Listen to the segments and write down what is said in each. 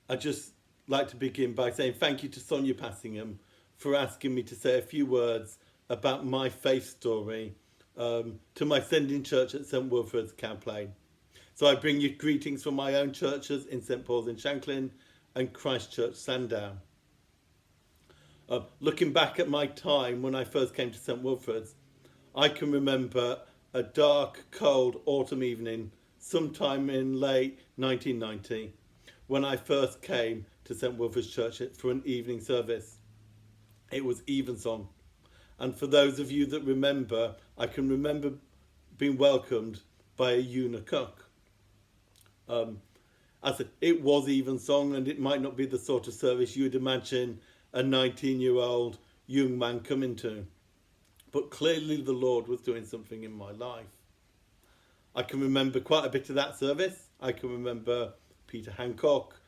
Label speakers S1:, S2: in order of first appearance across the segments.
S1: I'd just like to begin by saying thank you to Sonia Passingham for asking me to say a few words about my faith story to my sending church at St Wilfrid's, Cowplain. So I bring you greetings from my own churches in St Paul's in Shanklin and Christchurch, Sandown. Looking back at my time when I first came to St Wilfrid's, I can remember a dark, cold autumn evening sometime in late 1990 when I first came to St Wilfrid's Church for an evening service. It was evensong, and for those of you that remember, I can remember being welcomed by a eunuch cook. I said it was evensong, and it might not be the sort of service you'd imagine a 19-year-old young man coming to, but clearly the Lord was doing something in my life. I can remember quite a bit of that service. I can remember Peter Hancock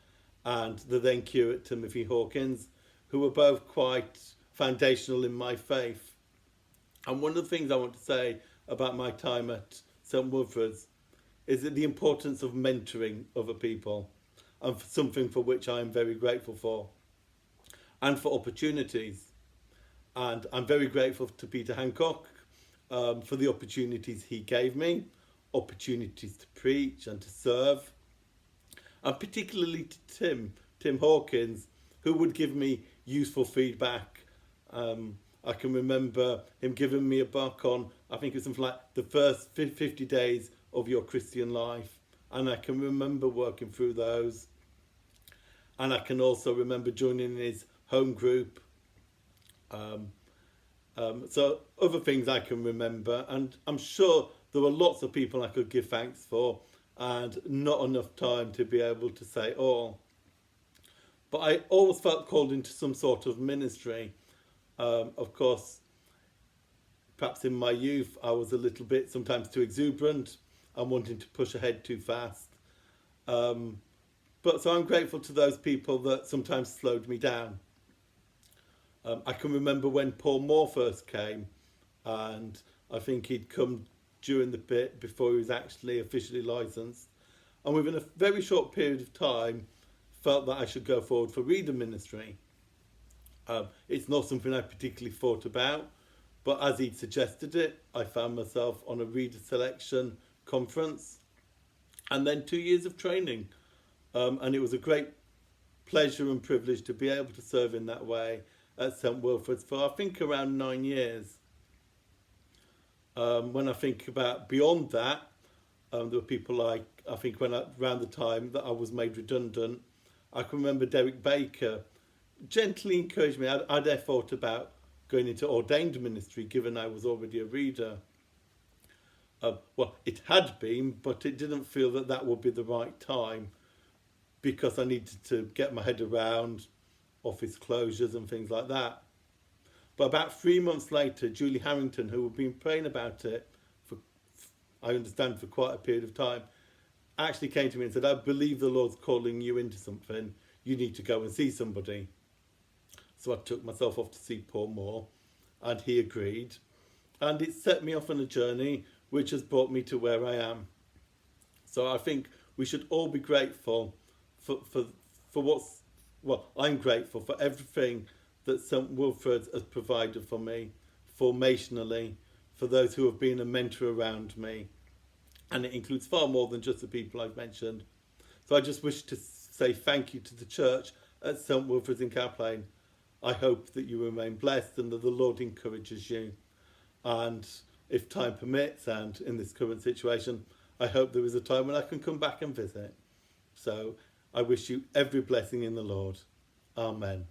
S1: and the then curate Timothy Hawkins, who were both quite foundational in my faith. And one of the things I want to say about my time at St Wilfrid's is that the importance of mentoring other people, and for something for which I am very grateful for, and for opportunities. And I'm very grateful to Peter Hancock for the opportunities he gave me, opportunities to preach and to serve, and particularly to Tim Hawkins, who would give me useful feedback. I can remember him giving me a book on, I think it was something like the first 50 days of your Christian life, and I can remember working through those. And I can also remember joining his home group. So other things I can remember, and I'm sure there were lots of people I could give thanks for, and not enough time to be able to say all. But I always felt called into some sort of ministry. Of course, perhaps in my youth I was a little bit sometimes too exuberant and wanting to push ahead too fast. But so I'm grateful to those people that sometimes slowed me down. I can remember when Paul Moore first came, and I think he'd come during the bit before he was actually officially licensed, and within a very short period of time felt that I should go forward for reader ministry. It's not something I particularly thought about, but as he'd suggested it, I found myself on a reader selection conference, and then 2 years of training, and it was a great pleasure and privilege to be able to serve in that way at St Wilfrid's for I think around 9 years. When I think about beyond that, there were people like, I think around the time that I was made redundant, I can remember Derek Baker gently encouraged me. I'd thought about going into ordained ministry given I was already a reader. Well, it had been, but it didn't feel that that would be the right time because I needed to get my head around office closures and things like that. But about 3 months later, Julie Harrington, who had been praying about it for, I understand, for quite a period of time, actually came to me and said, I believe the Lord's calling you into something. You need to go and see somebody. So I took myself off to see Paul Moore, and he agreed. And it set me off on a journey which has brought me to where I am. So I think we should all be grateful for what's, well, I'm grateful for everything that St Wilfrid has provided for me, formationally, for those who have been a mentor around me. And it includes far more than just the people I've mentioned. So I just wish to say thank you to the church at St Wilfrid's in Cowplain. I hope that you remain blessed and that the Lord encourages you. And if time permits, and in this current situation, I hope there is a time when I can come back and visit. So I wish you every blessing in the Lord. Amen.